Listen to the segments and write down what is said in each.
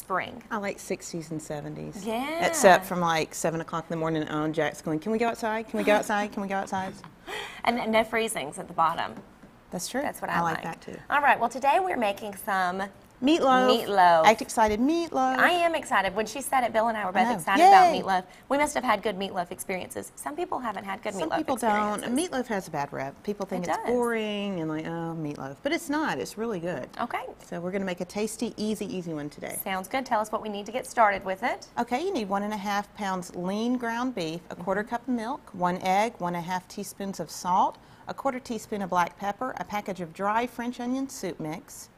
spring? I like 60s and 70s. Yeah. Except from like 7 o'clock in the morning on, Jack's going, can we go outside? Can we go outside? Can we go outside? And no freezings at the bottom. That's true. That's what I like. like that too. All right, well today we're making some Meatloaf. Meatloaf. Act excited, meatloaf. I am excited. When she said it, Bill and I were both know. excited about Yay. meatloaf. We must have had good meatloaf experiences. Some people haven't had good Some meatloaf people don't. experiences. Meatloaf has a bad rep. People think It it's does. boring and like, oh, meatloaf. But it's not. It's really good. Okay. So we're going to make a tasty, easy one today. Sounds good. Tell us what we need to get started with it. Okay, you need 1.5 pounds lean ground beef, a 1/4 cup of milk, 1 egg, 1.5 teaspoons of salt, a 1/4 teaspoon of black pepper, a package of dry French onion soup mix,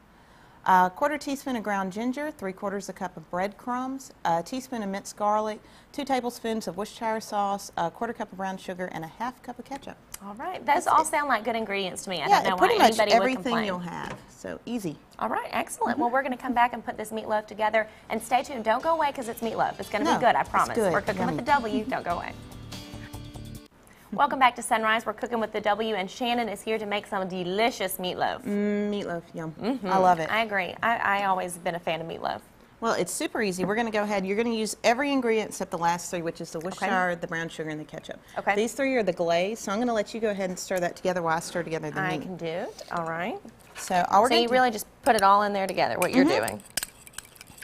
a 1/4 teaspoon of ground ginger, 3/4 cup of breadcrumbs, a teaspoon of minced garlic, 2 tablespoons of Worcestershire sauce, a 1/4 cup of brown sugar, and a 1/2 cup of ketchup. All right. Those all sound like good ingredients to me. I Yeah, don't know pretty why much anybody would everything complain. you'll have. So easy. All right, excellent. Well, we're going to come back and put this meatloaf together. And stay tuned. Don't go away because it's meatloaf. It's going to No, be good, I it's promise. good. We're cooking with Yummy. the W. Don't go away. Welcome back to Sunrise. We're cooking with the W, and Shannon is here to make some delicious meatloaf. Meatloaf, yum. I love it. I agree. I always been a fan of meatloaf. Well, it's super easy. We're going to go ahead. You're going to use every ingredient except the last 3, which is the Worcestershire, the brown sugar, and the ketchup. Okay. These 3 are the glaze, so I'm going to let you go ahead and stir that together while I stir together the I meat. can do it. All right. So all we're So going you to really just put it all in there together, what you're doing.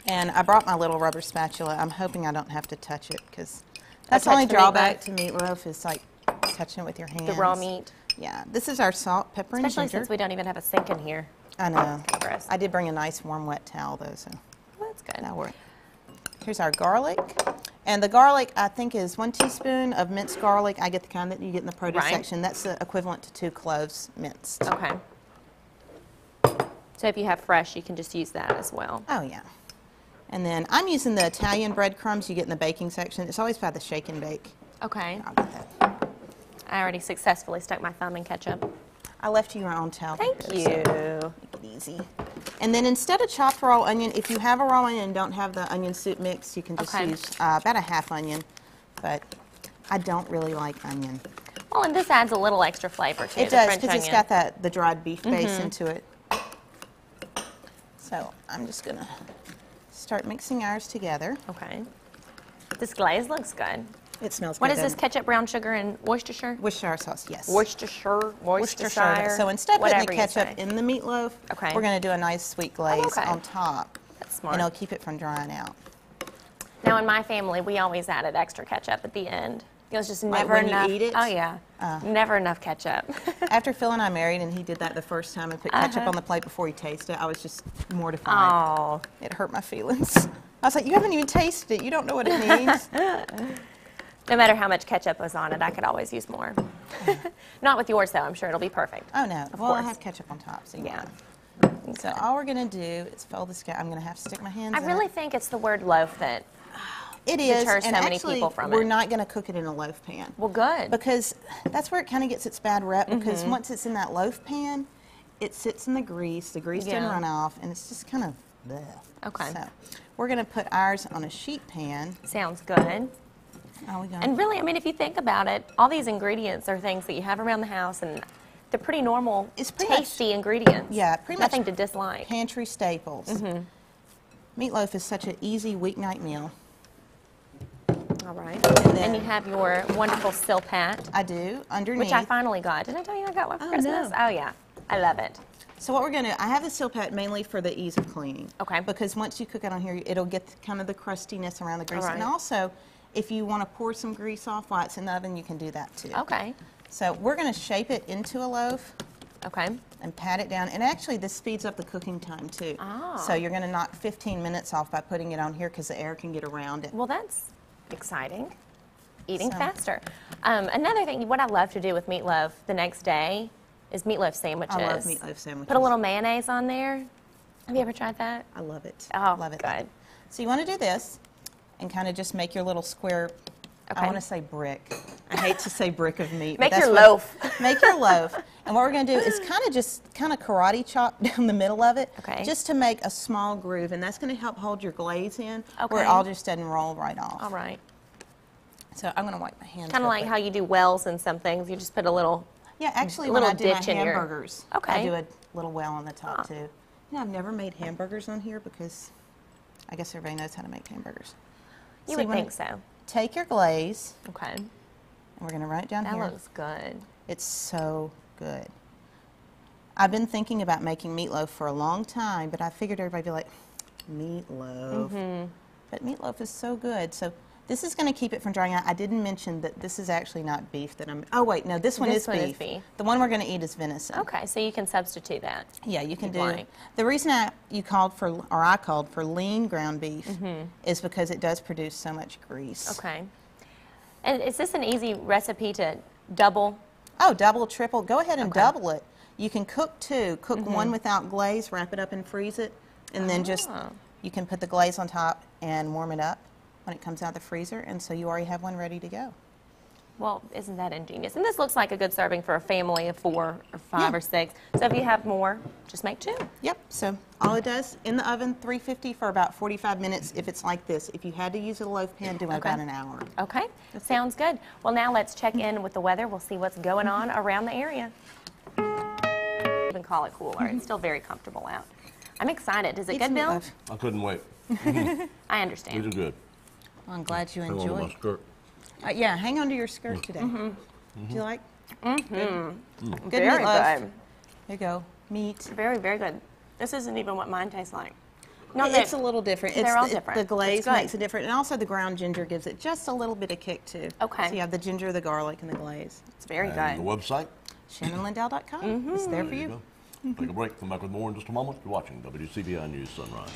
And I brought my little rubber spatula. I'm hoping I don't have to touch it because that's the touch only the drawback to meatloaf is like touching it with your hands. The raw meat. Yeah. This is our salt, pepper, Especially and ginger. since we don't even have a sink in here. I know. gross. I did bring a nice warm wet towel though, so Well, that's good. that'll work. Here's our garlic. And the garlic, I think, is 1 teaspoon of minced garlic. I get the kind that you get in the produce Right. section. That's the equivalent to 2 cloves minced. Okay. So if you have fresh, you can just use that as well. Oh, yeah. And then I'm using the Italian breadcrumbs you get in the baking section. It's always by the shake and bake. Okay. I'll get that. I already successfully stuck my thumb in ketchup. I left you your own towel. Thank here, so you. make it easy. And then instead of chopped raw onion, if you have a raw onion and don't have the onion soup mix, you can just Okay. use about a 1/2 onion. But I don't really like onion. Well, and this adds a little extra flavor too. It the does French because it's onion. got the dried beef base into it. So I'm just going to start mixing ours together. Okay. This glaze looks good. It smells What good. is this? doesn't Ketchup, brown sugar, and Worcestershire? it? Worcestershire sauce, yes. Worcestershire. So instead of putting whatever the you ketchup say. in the meatloaf, Okay. we're going to do a nice sweet glaze okay. on top. That's smart. And it'll keep it from drying out. Now, in my family, we always added extra ketchup at the end. It was just Like never when you enough. eat it? Oh yeah, never enough ketchup. After Phil and I married and he did that the first time and put ketchup on the plate before he tasted it, I was just mortified. Oh, It hurt my feelings. I was like, you haven't even tasted it. You don't know what it means. no matter how much ketchup was on it, I could always use more. Not with yours though. I'm sure it'll be perfect. Oh, no. Well, I course. have ketchup on top. So Yeah. So all we're going to do is fold this guy. I'm going to have to stick my hands I in really it. think it's the word loaf that. It is, deters and so many actually, people from we're it. not going to cook it in a loaf pan. Well, good. Because that's where it kind of gets its bad rep, because Mm-hmm. once it's in that loaf pan, it sits in the grease Yeah. doesn't run off, and it's just kind of bleh. Okay. So we're going to put ours on a sheet pan. Sounds good. Oh, we got And really, I mean, if you think about it, all these ingredients are things that you have around the house, and they're pretty normal, It's pretty much- tasty ingredients. Yeah, pretty much Nothing to dislike. pantry staples. Mm-hmm. Meatloaf is such an easy weeknight meal. All right. then- And you have your wonderful silpat, I do, underneath. which I finally got. Did I tell you I got one for Oh, Christmas? no. Oh, yeah. I love it. So what we're going to, I have the seal pat mainly for the ease of cleaning. Okay. Because once you cook it on here, it'll get kind of the crustiness around the grease. All right. And also, if you want to pour some grease off while it's in the oven, you can do that too. Okay. So we're going to shape it into a loaf Okay. and pat it down. And actually, this speeds up the cooking time too. Ah. So you're going to knock 15 minutes off by putting it on here because the air can get around it. Well, that's exciting. Eating So- faster. Another thing, what I love to do with meatloaf the next day is meatloaf sandwiches. I love meatloaf sandwiches. Put a little mayonnaise on there. Have you ever tried that? I love it. Oh, love it. good. So you want to do this and kind of just make your little square. Okay. I want to say brick. I hate to say brick of meat. but Make that's your what- loaf. Make your loaf. And what we're going to do is kind of karate chop down the middle of it. Okay. Just to make a small groove. And that's going to help hold your glaze in where Okay. it all just doesn't roll right off. All right. So I'm going to wipe my hands. Kind of real like quick. how you do wells and some things. You just put a little. Yeah, actually, a when I little do my ditch in your- hamburgers, Okay. I do a little well on the top Ah. too. You know, I've never made hamburgers on here because I guess everybody knows how to make hamburgers. You So would wanna think so. Take your glaze, Okay. and we're going to run it down That here. looks good. It's so good. I've been thinking about making meatloaf for a long time, but I figured everybody would be like, meatloaf. But meatloaf is so good. So this is going to keep it from drying out. I didn't mention that this is actually not beef that I'm, oh wait, no, this one is beef. The one we're going to eat is venison. Okay, so you can substitute that. Yeah, you can You'd do. like. The reason I called for lean ground beef is because it does produce so much grease. Okay. And is this an easy recipe to double? Oh, double, triple. Go ahead and double it. You can cook two. Cook one without glaze, wrap it up and freeze it, and then just you can put the glaze on top and warm it up when it comes out of the freezer, and so you already have one ready to go. Well, isn't that ingenious? And this looks like a good serving for a family of 4 or 5 or 6. So if you have more, just make 2. Yep, so all it does, in the oven, 350 for about 45 minutes if it's like this. If you had to use a loaf pan, do about an hour. Okay, sounds good. Well, now let's check in with the weather. We'll see what's going on around the area. Even call it cooler. It's still very comfortable out. I'm excited. Is it good, Bill? I couldn't wait. I understand. These are good. Well, I'm glad you Hang on to enjoyed. my skirt. Yeah, hang on to your skirt today. Do you like? Good Very meatloaf. good. Here you go. Meat. Very, very good. This isn't even what mine tastes like. It's a little different. They're all different. The glaze It's good. makes it different, and also the ground ginger gives it just a little bit of kick too. Okay. So you have the ginger, the garlic, and the glaze. It's very And the good. website? ShannonLindell.com. It's there for There you. go. Take a break. Come back with more in just a moment. You're watching WCBI News Sunrise.